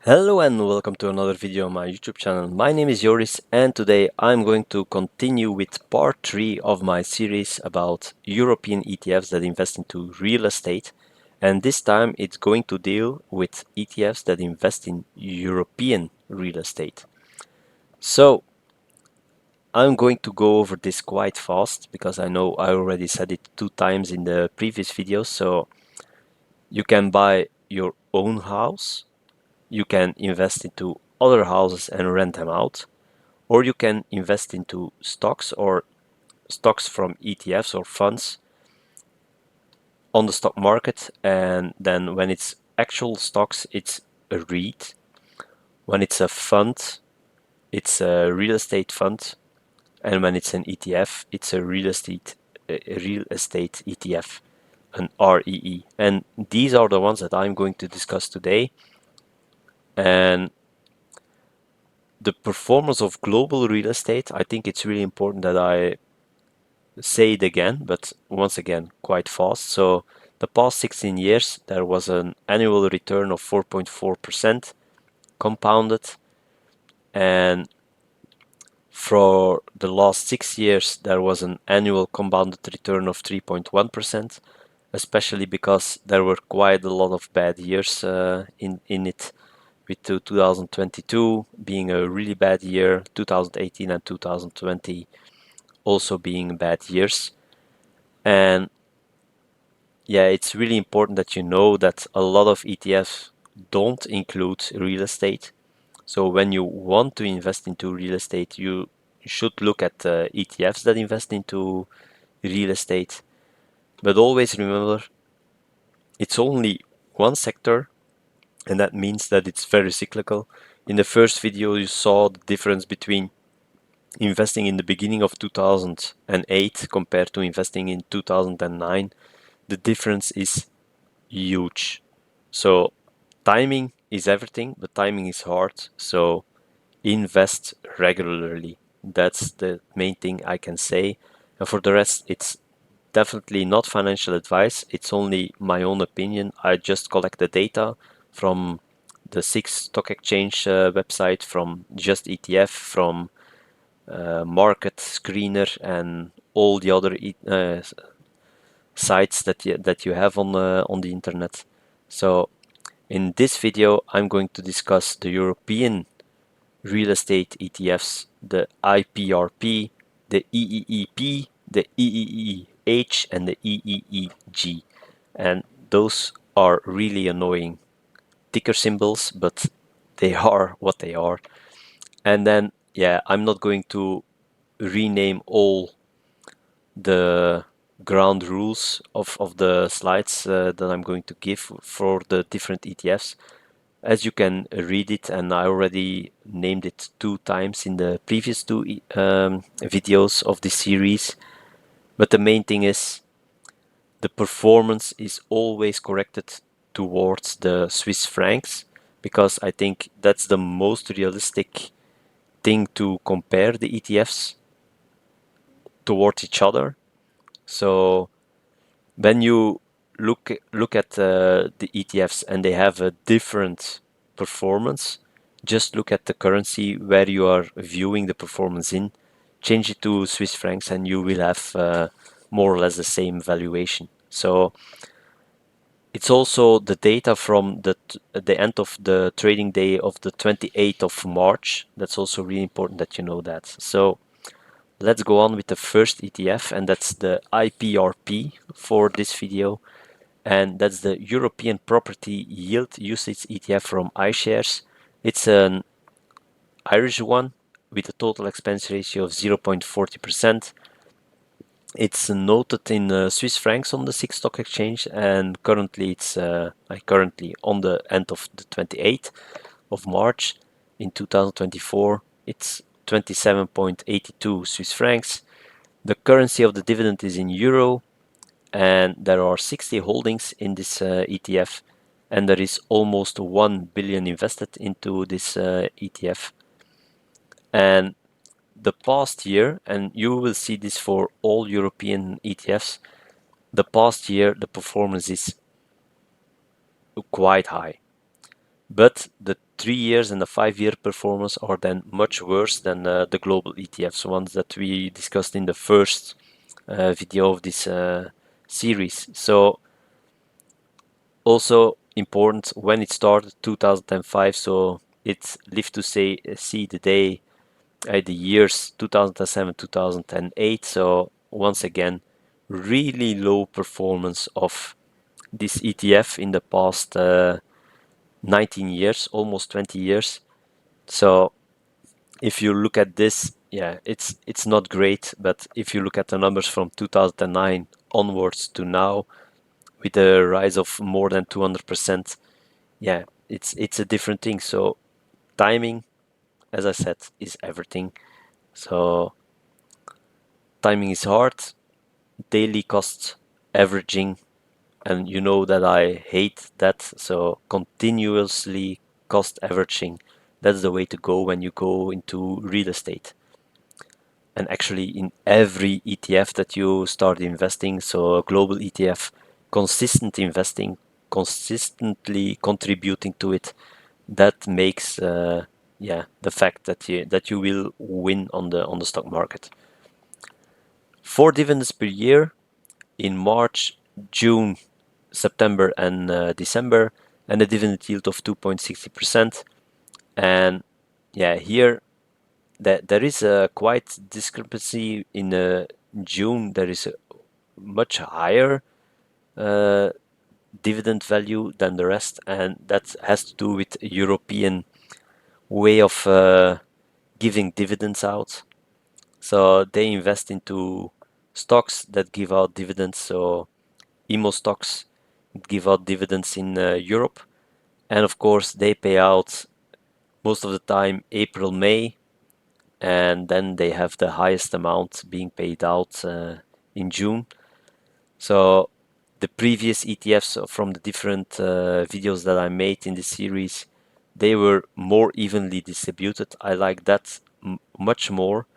Hello and welcome to another video on my YouTube channel. My name is Joris and today I'm going to continue with part 3 of my series about European ETFs that invest into real estate, and this time it's going to deal with ETFs that invest in European real estate. So I'm going to go over this quite fast because I know I already said it 2 times in the previous videos. So you can buy your own house, you can invest into other houses and rent them out, or you can invest into stocks or stocks from ETFs or funds on the stock market, and then when it's actual stocks, it's a REIT. When it's a fund, it's a real estate fund, and when it's an ETF, it's a real estate ETF, an REE. And these are the ones that I'm going to discuss today. And the performance of global real estate, I think it's really important that I say it again, but once again, quite fast. So the past 16 years, there was an annual return of 4.4% compounded. And for the last 6 years, there was an annual compounded return of 3.1%, especially because there were quite a lot of bad years in it, with 2022 being a really bad year, 2018 and 2020 also being bad years. And yeah, it's really important that you know that a lot of ETFs don't include real estate. So when you want to invest into real estate, you should look at ETFs that invest into real estate. But always remember, it's only one sector, and that means that it's very cyclical. In the first video, you saw the difference between investing in the beginning of 2008 compared to investing in 2009. The difference is huge. So timing is everything, but timing is hard. So invest regularly. That's the main thing I can say. And for the rest, it's definitely not financial advice. It's only my own opinion. I just collect the data from the SIX stock exchange website, from Just ETF, from Market Screener, and all the other sites that you have on the internet. So in this video, I'm going to discuss the European real estate ETFs, the IPRP, the EEEP, the EEEH, and the EEEG. And those are really annoying ticker symbols, but they are what they are. And then, yeah, I'm not going to rename all the ground rules of the slides that I'm going to give for the different ETFs. As you can read it, and I already named it 2 times in the previous 2 videos of this series. But the main thing is the performance is always corrected towards the Swiss francs, because I think that's the most realistic thing to compare the ETFs towards each other. So when you look at the ETFs and they have a different performance, just look at the currency where you are viewing the performance in, change it to Swiss francs, and you will have more or less the same valuation. So it's also the data from the end of the trading day of the 28th of March. That's also really important that you know that. So let's go on with the first ETF, and that's the IPRP for this video. And that's the European Property Yield UCITS ETF from iShares. It's an Irish one with a total expense ratio of 0.40%. It's noted in Swiss francs on the SIX stock exchange, and currently it's currently on the end of the 28th of March in 2024. It's 27.82 Swiss francs. The currency of the dividend is in euro, and there are 60 holdings in this ETF, and there is almost 1 billion invested into this ETF. And the past year, and you will see this for all European ETFs, the past year the performance is quite high. But the 3 years and the 5-year performance are then much worse than the global ETFs, ones that we discussed in the first video of this series. So also important, when it started 2005, so it lived to see the day, the years 2007 2008. So once again, really low performance of this ETF in the past 19 years, almost 20 years. So if you look at this, yeah, it's not great, but if you look at the numbers from 2009 onwards to now, with a rise of more than 200%, yeah, it's a different thing. So timing, as I said, is everything. So timing is hard, daily cost averaging, and you know that I hate that. So continuously cost averaging, that's the way to go when you go into real estate. And actually in every ETF that you start investing, so a global ETF, consistent investing, consistently contributing to it, that makes the fact that you will win on the stock market. 4 dividends per year in March, June, September, and December, and a dividend yield of 2.60%. And yeah, here there is a quite discrepancy in June. There is a much higher dividend value than the rest, and that has to do with European way of giving dividends out. So they invest into stocks that give out dividends. So IMO stocks give out dividends in Europe, and of course they pay out most of the time April, May, and then they have the highest amount being paid out in June. So the previous ETFs from the different videos that I made in this series, they were more evenly distributed. I like that much more.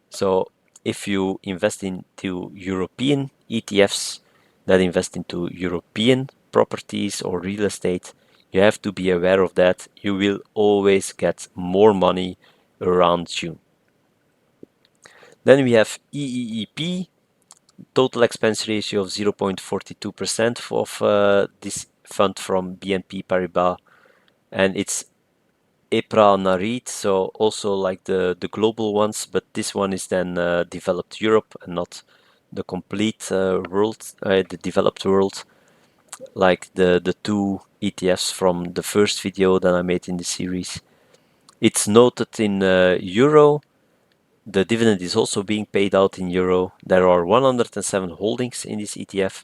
So if you invest into European ETFs that invest into European properties or real estate, you have to be aware of that. You will always get more money around June. Then we have EEEP, total expense ratio of 0.42% of this fund from BNP Paribas, and it's EPRA NAREIT, so also like the global ones, but this one is then developed Europe and not the complete world, the developed world, like the two ETFs from the first video that I made in the series. It's noted in euro. The dividend is also being paid out in euro. There are 107 holdings in this ETF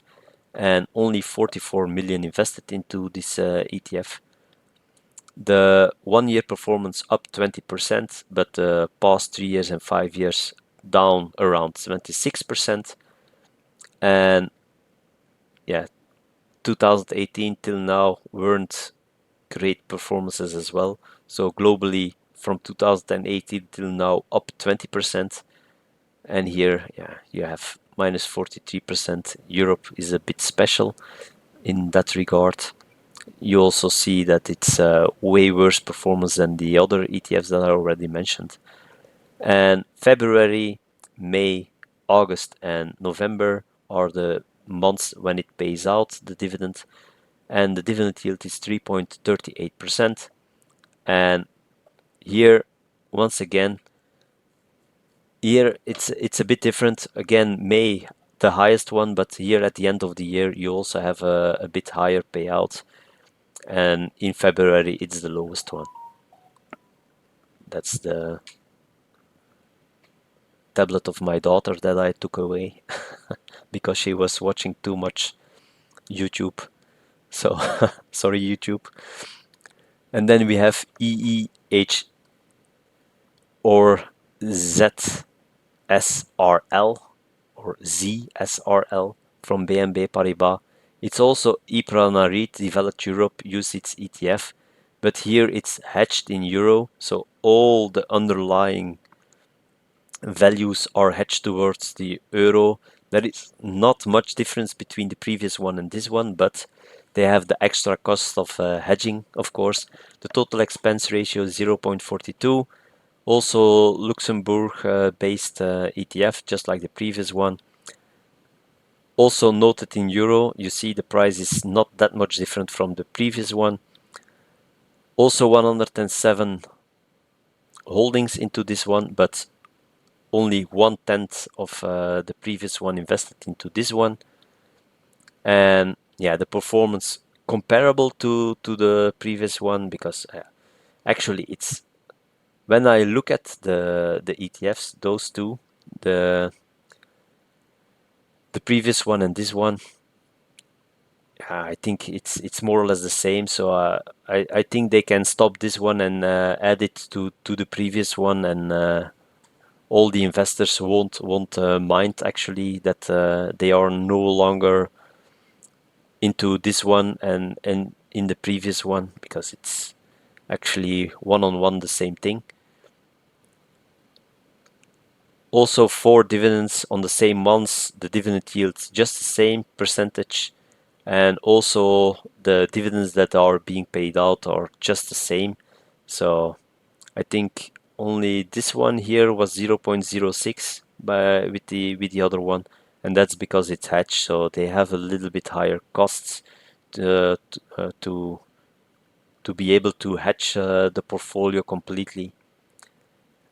and only 44 million invested into this ETF. The 1 year performance up 20%, but the past 3 years and 5 years down around 26%. And yeah, 2018 till now weren't great performances as well. So globally from 2018 till now up 20%. And here, yeah, you have minus 43%. Europe is a bit special in that regard. You also see that it's way worse performance than the other ETFs that I already mentioned. And February, May, August, and November are the months when it pays out the dividend. And the dividend yield is 3.38%. And here, once again, here it's a bit different. Again, May the highest one, but here at the end of the year you also have a bit higher payout, and in February it's the lowest one. That's the tablet of my daughter that I took away because she was watching too much YouTube. So sorry YouTube. And then we have EEH or ZSRL or ZSRL from BNP Paribas. It's also EPRA NAREIT Developed Europe UCITS ETF, but here it's hedged in euro, so all the underlying values are hedged towards the euro. There is not much difference between the previous one and this one, but They have the extra cost of hedging, of course. The total expense ratio is 0.42. Also Luxembourg-based ETF, just like the previous one. Also noted in euro, you see the price is not that much different from the previous one. Also 107 holdings into this one, but only 1/10 of the previous one invested into this one. And yeah, the performance comparable to the previous one, because actually it's, when I look at the ETFs, those two, the previous one and this one, I think it's more or less the same. So I think they can stop this one and add it to the previous one, and all the investors won't mind actually that they are no longer into this one and in the previous one, because it's actually one-on-one the same thing. Also for dividends on the same months, the dividend yields just the same percentage, and also the dividends that are being paid out are just the same. So I think only this one here was 0.06 with the other one, and that's because it's hedged, so they have a little bit higher costs to be able to hedge the portfolio completely.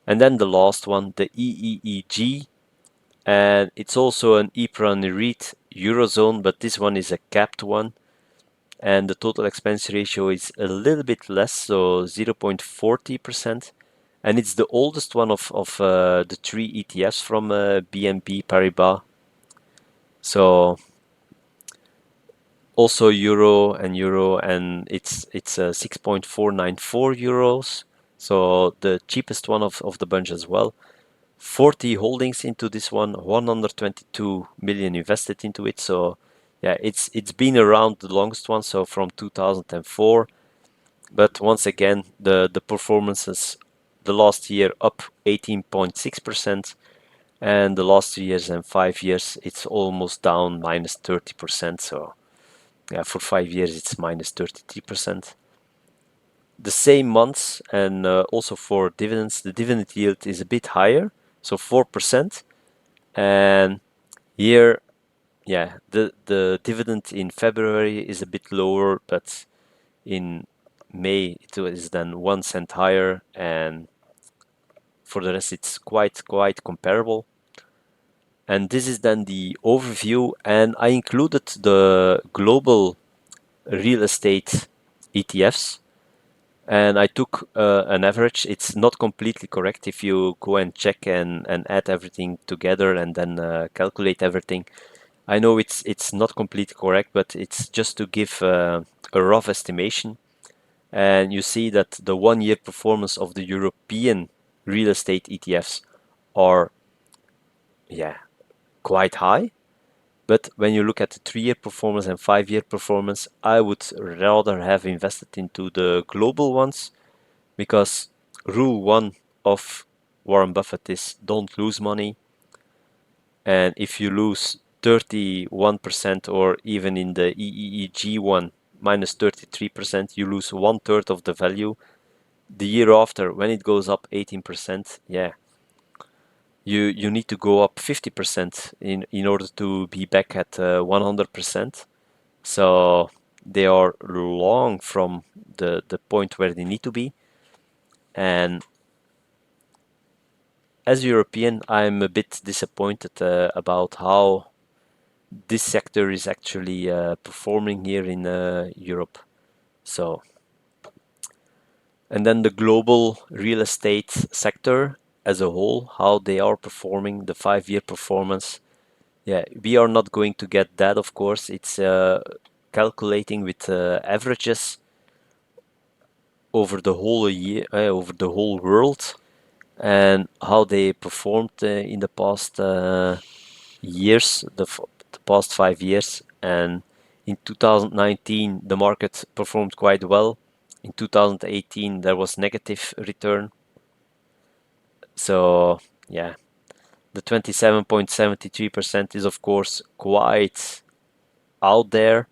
And then the last one, the EEEG, and it's also an EPRA NAREIT Eurozone, but this one is a capped one, and the total expense ratio is a little bit less, so 0.40%, and it's the oldest one of the three ETFs from BNP Paribas. So also euro, and it's 6.494 euros, so the cheapest one of the bunch as well. 40 holdings into this one, 122 million invested into it. So yeah, it's been around the longest one, so from 2004. But once again, the performances the last year up 18.6%, and the last 3 years and 5 years it's almost down minus 30%. So yeah, for 5 years it's minus 33%. The same months, and also for dividends, the dividend yield is a bit higher, so 4%. And here, yeah, the dividend in February is a bit lower, but in May it is then 1 cent higher, and for the rest it's quite comparable. And this is then the overview, and I included the global real estate ETFs, and I took an average. It's not completely correct if you go and check and add everything together and then calculate everything. I know it's not completely correct, but it's just to give a rough estimation. And you see that the 1 year performance of the European real estate ETFs are, yeah, quite high. But when you look at the 3 year performance and 5 year performance, I would rather have invested into the global ones, because rule 1 of Warren Buffett is don't lose money. And if you lose 31%, or even in the EEEG one, minus 33%, you lose 1/3 of the value. The year after, when it goes up 18%, yeah, you need to go up 50% in order to be back at 100%. So they are long from the point where they need to be. And as a European, I'm a bit disappointed about how this sector is actually performing here in Europe. So, and then the global real estate sector as a whole, how they are performing, the 5-year performance. Yeah, we are not going to get that, of course. It's calculating with averages over the whole year, over the whole world, and how they performed in the past years, the past 5 years. And in 2019, the market performed quite well. In 2018, there was negative return. So yeah, the 27.73% is of course quite out there,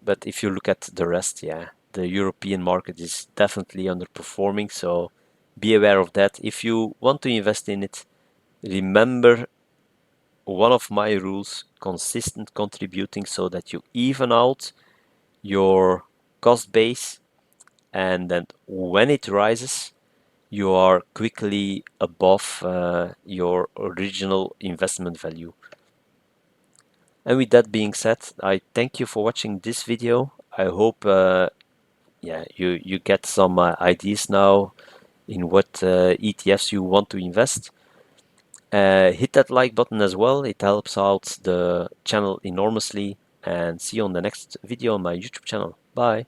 But if you look at the rest, yeah, the European market is definitely underperforming, so be aware of that. If you want to invest in it, remember one of my rules: consistent contributing, so that you even out your cost base, and then when it rises, you are quickly above your original investment value. And with that being said, I thank you for watching this video. I hope yeah, you get some ideas now in what ETFs you want to invest. Hit that like button as well, it helps out the channel enormously, and see you on the next video on my YouTube channel. Bye!